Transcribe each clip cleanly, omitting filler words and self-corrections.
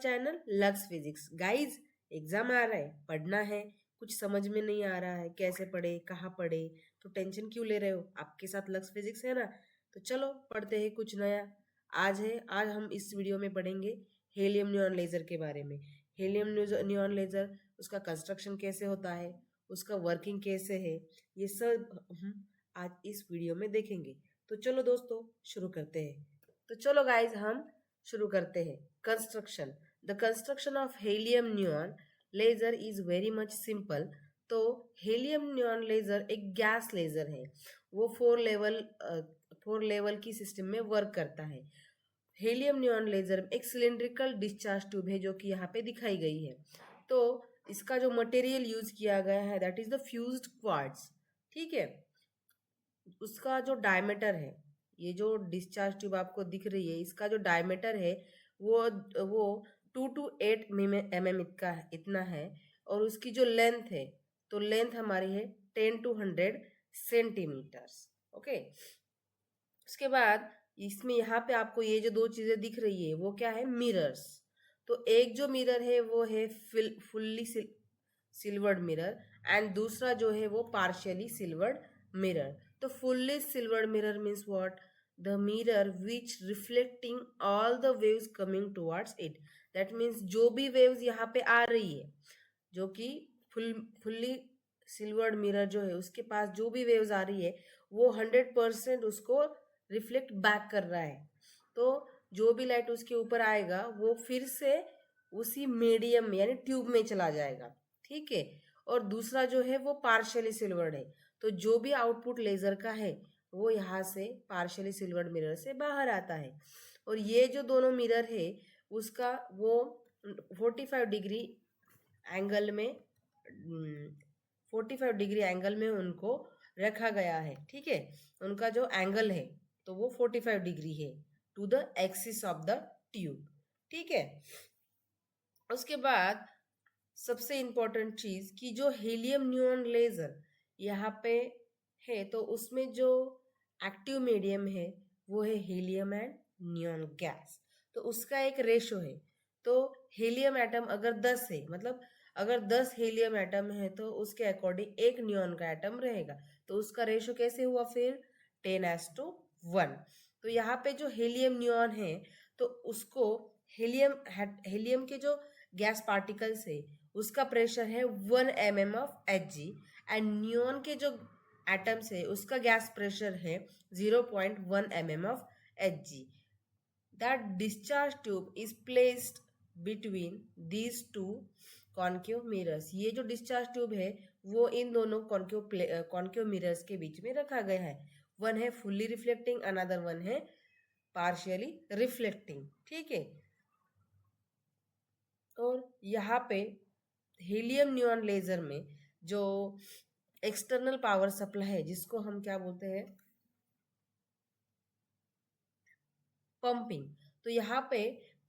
Channel lux physics. Guys, exam आ रहा है, पढ़ना है, कुछ समझ में नहीं आ रहा है, कैसे पढ़े, कहाँ पढ़े, तो टेंशन क्यों ले रहे हो? आपके साथ लक्स फिजिक्स है ना, तो चलो पढ़ते हैं कुछ नया। आज हम इस वीडियो में पढ़ेंगे हेलियम नियॉन लेजर के बारे में। हेलियम नियॉन लेजर, उसका कंस्ट्रक्शन कैसे होता है, उसका वर्किंग कैसे है, ये सब हम आज इस वीडियो में देखेंगे। तो चलो दोस्तों, शुरू करते हैं। तो चलो गाइज, हम शुरू करते हैं। Construction, the construction of helium neon laser is very much simple. तो हेलियम नियॉन लेजर एक गैस लेजर है, वो फोर लेवल की सिस्टम में वर्क करता है। हेलियम नियॉन लेजर एक सिलिंड्रिकल डिस्चार्ज ट्यूब है, जो कि यहाँ पे दिखाई गई है। तो इसका जो मटेरियल यूज किया गया है, that is the fused quartz. ठीक है, उसका जो डायमीटर है, ये जो डिस्चार्ज ट्यूब आपको दिख रही है, इसका जो डायमीटर है वो 2 to 8 mm इतना है। और उसकी जो लेंथ है, तो लेंथ हमारी है 10 to 100 सेंटीमीटर्स। ओके, उसके बाद इसमें यहाँ पे आपको ये जो दो चीजें दिख रही है, वो क्या है? मिरर्स। तो एक जो मिरर है वो है फुल्ली सिल्वर्ड मिरर, एंड दूसरा जो है वो पार्शियली सिल्वर्ड मिरर। तो fully silvered mirror means what? The mirror which reflecting all the waves coming towards it. That means जो भी वेव्स यहाँ पे आ रही है, जो कि फुल्ली सिल्वर्ड मिरर जो है, उसके पास जो भी वेव्स आ रही है, वो 100% उसको रिफ्लेक्ट बैक कर रहा है। तो जो भी लाइट उसके ऊपर आएगा, वो फिर से उसी मीडियम में यानी ट्यूब में चला जाएगा। ठीक है, और दूसरा जो है वो पार्शियली सिल्वर्ड है। तो जो भी आउटपुट लेजर का है, वो यहाँ से पार्शियली सिल्वर्ड मिरर से बाहर आता है। और ये जो दोनों मिरर है, उसका वो 45 डिग्री एंगल में 45 डिग्री एंगल में उनको रखा गया है। ठीक है, उनका जो एंगल है, तो वो 45 डिग्री है to the axis of the tube. ठीक है, उसके बाद सबसे इंपॉर्टेंट चीज कि जो हीलियम नियॉन लेजर यहाँ पे है, तो उसमें जो एक्टिव मीडियम है वो है हीलियम एंड नियॉन गैस। तो उसका एक रेशो है। तो हीलियम एटम अगर 10 है, मतलब अगर 10 हीलियम एटम है, तो उसके अकॉर्डिंग एक नियॉन का एटम रहेगा। तो उसका रेशो कैसे हुआ फिर? 10:1। तो यहाँ पे जो हीलियम नियॉन है, तो उसको हीलियम के जो गैस पार्टिकल्स है, उसका प्रेशर है 1 mm of Hg, and neon के जो एटम्स है, उसका गैस प्रेशर है 0.1 mm of Hg। That discharge tube is placed between these two concave mirrors. ये जो डिस्चार्ज ट्यूब है, वो इन दोनों कॉन्केव मिरर्स के बीच में रखा गया है। वन है फुल्ली रिफ्लेक्टिंग, अनदर वन है पार्शियली रिफ्लेक्टिंग। ठीक है, और यहाँ पे हीलियम नियॉन लेजर में जो एक्सटर्नल पावर सप्लाई है, जिसको हम क्या बोलते हैं? पंपिंग। तो यहाँ पे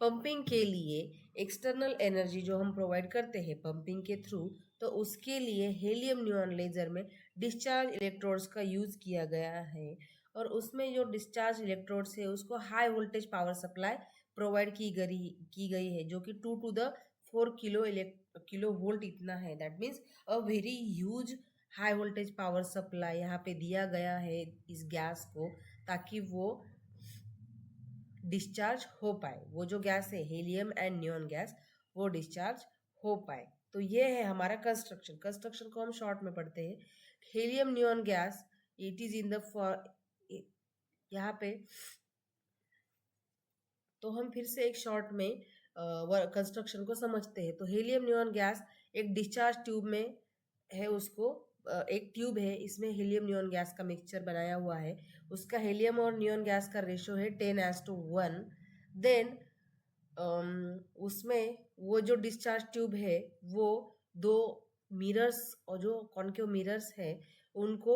पंपिंग के लिए एक्सटर्नल एनर्जी जो हम प्रोवाइड करते हैं पंपिंग के थ्रू, तो उसके लिए हीलियम नियॉन लेजर में डिस्चार्ज इलेक्ट्रोड्स का यूज किया गया है। और उसमें जो डिस्चार्ज इलेक्ट्रोड्स है, उसको high voltage power supply provide की गई है, जो कि 2 to 4 किलो वोल्ट इतना है। That means a very huge high voltage power supply यहाँ पे दिया गया है इस गैस को, ताकि वो डिस्चार्ज हो पाए। वो जो गैस है हीलियम एंड नियॉन गैस, वो डिस्चार्ज हो पाए। तो ये है हमारा कंस्ट्रक्शन को हम शॉर्ट में पढ़ते हैं। Helium neon gas, it is in the यहाँ पे तो हम फिर से एक शॉर्ट में कंस्ट्रक्शन को समझते हैं। तो हीलियम नियॉन गैस एक डिस्चार्ज ट्यूब में है, उसको एक ट्यूब है, इसमें हीलियम नियॉन गैस का मिक्सचर बनाया हुआ है। उसका हीलियम और नियॉन गैस का रेशो है 10:1। देन उसमें वो जो डिस्चार्ज ट्यूब है, वो दो मिरर्स और जो कॉन्केव मिरर्स है, उनको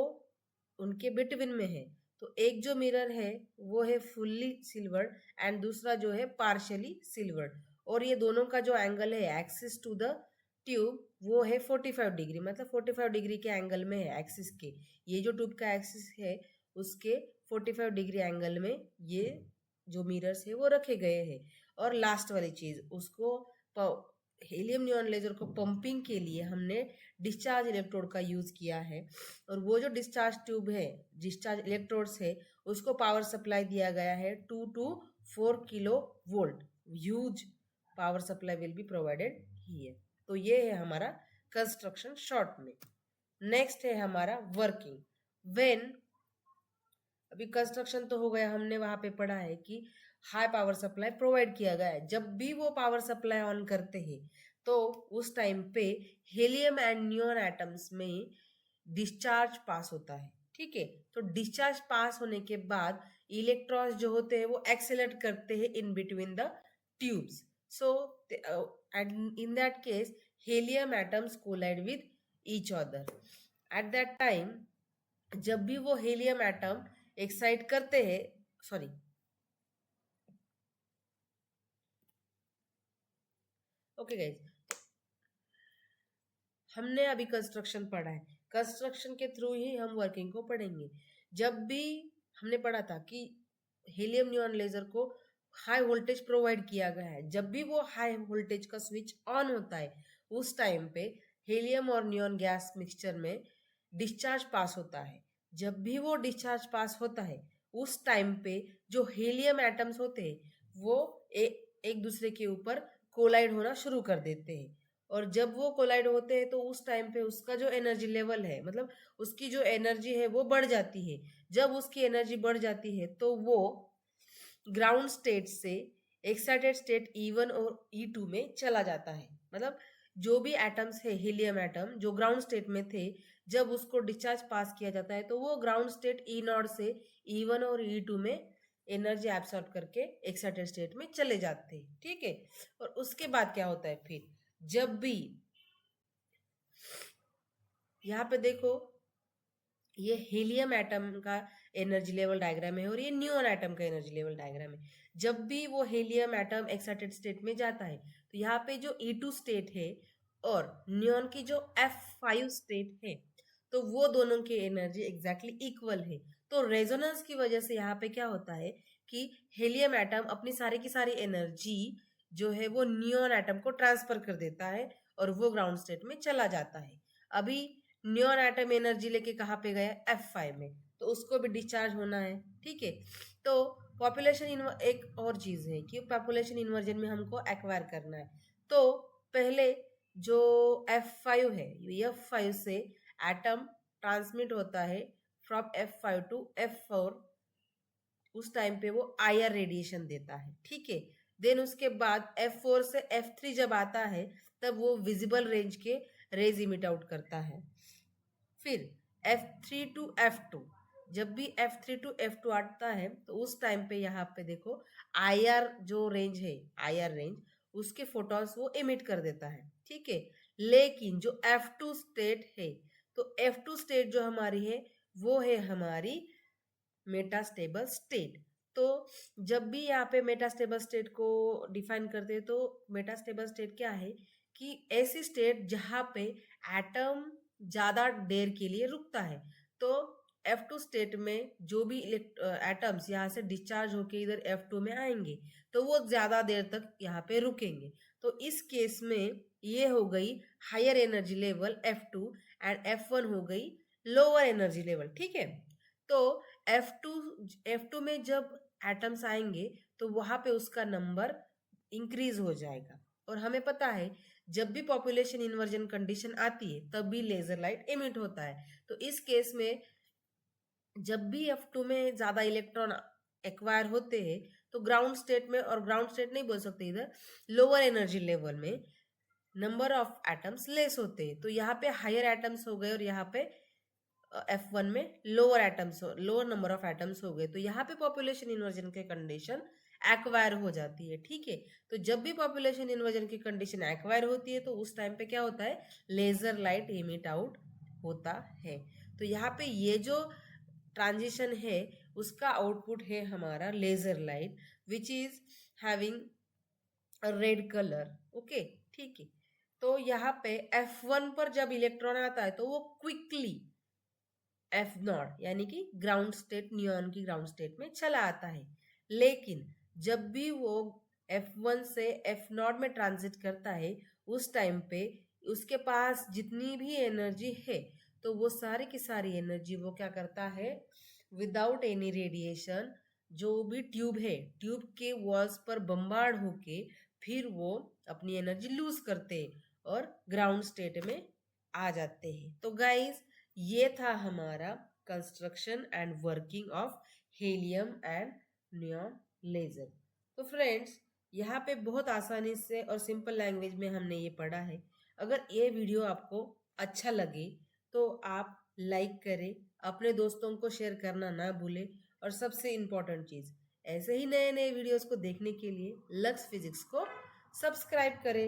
उनके बिटवीन में है। तो एक जो मिरर है वो है फुल्ली सिल्वर्ड, एंड दूसरा जो है पार्शियली सिल्वर्ड। और ये दोनों का जो एंगल है एक्सिस टू द ट्यूब, वो है 45 डिग्री, मतलब 45 डिग्री के एंगल में है एक्सिस के। ये जो ट्यूब का एक्सिस है, उसके 45 डिग्री एंगल में ये जो मिरर्स है वो रखे गए हैं। और लास्ट वाली चीज उसको हीलियम नियॉन लेजर को पंपिंग के लिए हमने डिस्चार्ज इलेक्ट्रोड का यूज किया है। और वो जो डिस्चार्ज ट्यूब है, डिस्चार्ज इलेक्ट्रोड्स है, उसको पावर सप्लाई दिया गया है 2 to 4 kilo volt. Huge power supply will be provided here. तो ये है हमारा कंस्ट्रक्शन शॉर्ट में। नेक्स्ट है हमारा वर्किंग। व्हेन, अभी कंस्ट्रक्शन तो हो गया, हमने वहां पे पढ़ा है कि हाई पावर सप्लाई प्रोवाइड किया गया है। जब भी वो पावर सप्लाई ऑन करते हैं तो उस टाइम पे हीलियम एंड नियॉन एटम्स में डिस्चार्ज पास होता है। ठीक है, तो डिस्चार्ज पास होने के बाद इलेक्ट्रॉन्स जो होते हैं वो एक्सेलरेट करते हैं in between the tubes. So and in that case helium atoms collide with each other. At that time जब भी वो हीलियम एटम एक्साइट करते हैं, सॉरी, ओके गाइज, हमने अभी कंस्ट्रक्शन पढ़ा है, कंस्ट्रक्शन के थ्रू ही हम वर्किंग को पढ़ेंगे। जब भी हमने पढ़ा था कि हीलियम नियॉन लेजर को हाई वोल्टेज प्रोवाइड किया गया है, जब भी वो हाई वोल्टेज का स्विच ऑन होता है उस टाइम पे हीलियम और नियॉन गैस मिक्सचर में डिस्चार्ज पास होता है। जब भी वो डिस्चार्ज पास होता है उस टाइम पे जो हीलियम एटम्स होते हैं वो एक दूसरे के ऊपर कोलाइड होना शुरू कर देते हैं। और जब वो कोलाइड होते हैं तो उस टाइम पे उसका जो एनर्जी लेवल है, मतलब उसकी जो एनर्जी है वो बढ़ जाती है। जब उसकी एनर्जी बढ़ जाती है तो वो ग्राउंड स्टेट से एक्साइटेड स्टेट E1 और E2 में चला जाता है। मतलब जो भी एटम्स है हीलियम एटम जो ग्राउंड स्टेट में थे, जब उसको डिस्चार्ज पास किया जाता है तो वो ग्राउंड स्टेट E0 से E1 और E2 में एनर्जी एब्सॉर्ब करके एक्साइटेड स्टेट में चले जाते हैं। ठीक है, और उसके बाद क्या होता है फिर, जब भी यहाँ पे देखो ये हीलियम एटम का एनर्जी लेवल डायग्राम है और ये नियॉन एटम का एनर्जी लेवल डायग्राम है। जब भी वो हीलियम एटम एक्साइटेड स्टेट में जाता है तो यहाँ पे जो E2 स्टेट है और नियॉन की जो F5 स्टेट है, तो वो दोनों की एनर्जी एग्जैक्टली इक्वल है। तो रेजोनेंस की वजह से यहाँ पे क्या होता है कि हीलियम एटम अपनी सारी की सारी एनर्जी जो है वो नियॉन एटम को ट्रांसफर कर देता है और वो ग्राउंड स्टेट में चला जाता है। अभी नियॉन एटम एनर्जी लेके कहाँ पे गया, F5 में, तो उसको भी डिस्चार्ज होना है। ठीक है, तो पॉपुलेशन एक और चीज है कि पॉपुलेशन इन्वर्जन में हमको एक्वायर करना है। तो पहले जो F5 है, F5 से एटम ट्रांसमिट होता है फ्रॉम F5 टू F4। उस टाइम पे वो आईआर रेडिएशन देता है। ठीक है, देन उसके बाद F4 से F3 जब आता है तब वो विजिबल रेंज के रेज इमिट आउट करता है। फिर F3 टू F2, जब भी F3 टू F2 आता है तो उस टाइम पे यहाँ पे देखो आईआर जो रेंज है, आईआर रेंज, उसके फोटॉन्स वो इमिट कर देता है। ठीक है, लेकिन जो F2 स्टेट है, तो F2 स्टेट जो हमारी है वो है हमारी मेटास्टेबल स्टेट। तो जब भी यहाँ पे मेटास्टेबल स्टेट को डिफाइन करते हैं तो मेटास्टेबल स्टेट क्या है कि ऐसी स्टेट जहाँ पे एटम ज्यादा देर के लिए रुकता है। तो F2 स्टेट में जो भी एटम्स यहाँ से डिस्चार्ज होके इधर F2 में आएंगे तो वो ज्यादा देर तक यहाँ पे रुकेंगे। तो इस केस में ये हो गई higher energy level F2 and F1 हो गई लोअर एनर्जी लेवल। ठीक है, तो F2 में जब एटम्स आएंगे तो वहां पे उसका नंबर इंक्रीज हो जाएगा। और हमें पता है जब भी पॉपुलेशन इन्वर्जन कंडीशन आती है तब भी लेजर लाइट एमिट होता है। तो इस केस में जब भी F2 में ज्यादा इलेक्ट्रॉन एक्वायर होते हैं तो ग्राउंड स्टेट में, और ग्राउंड स्टेट नहीं बोल सकते इधर, लोअर एनर्जी लेवल में नंबर ऑफ एटम्स लेस होते हैं। तो यहाँ पे हायर एटम्स हो गए और यहाँ पे F1 में लोअर नंबर ऑफ एटम्स हो गए। तो यहाँ पे पॉपुलेशन इन्वर्जन के कंडीशन एक्वायर हो जाती है। ठीक है, तो जब भी पॉपुलेशन इन्वर्जन की कंडीशन एक्वायर होती है तो उस टाइम पे क्या होता है, लेजर लाइट एमिट आउट होता है। तो यहाँ पे ये जो ट्रांजिशन है उसका आउटपुट है हमारा laser light which is having red colour. Okay, ठीक है, तो यहाँ पे F1 पर जब इलेक्ट्रॉन आता है तो वो क्विकली F0 यानी कि ग्राउंड स्टेट, नियॉन की ग्राउंड स्टेट में चला आता है। लेकिन जब भी वो F1 से F0 में ट्रांजिट करता है उस टाइम पे उसके पास जितनी भी एनर्जी है तो वो सारी की सारी एनर्जी वो क्या करता है, विदाउट एनी रेडिएशन, जो भी ट्यूब है ट्यूब के वॉल्स पर बम्बार्ड होके फिर वो अपनी एनर्जी लूज करते हैं और ग्राउंड स्टेट में आ जाते हैं। तो गाइस ये था हमारा construction and working of helium and neon laser. तो फ्रेंड्स यहाँ पे बहुत आसानी से और सिंपल लैंग्वेज में हमने ये पढ़ा है। अगर ये वीडियो आपको अच्छा लगे तो आप लाइक करें, अपने दोस्तों को शेयर करना ना भूलें और सबसे इम्पोर्टेंट चीज़, ऐसे ही नए नए वीडियोस को देखने के लिए लक्स फिजिक्स को सब्सक्राइब करें।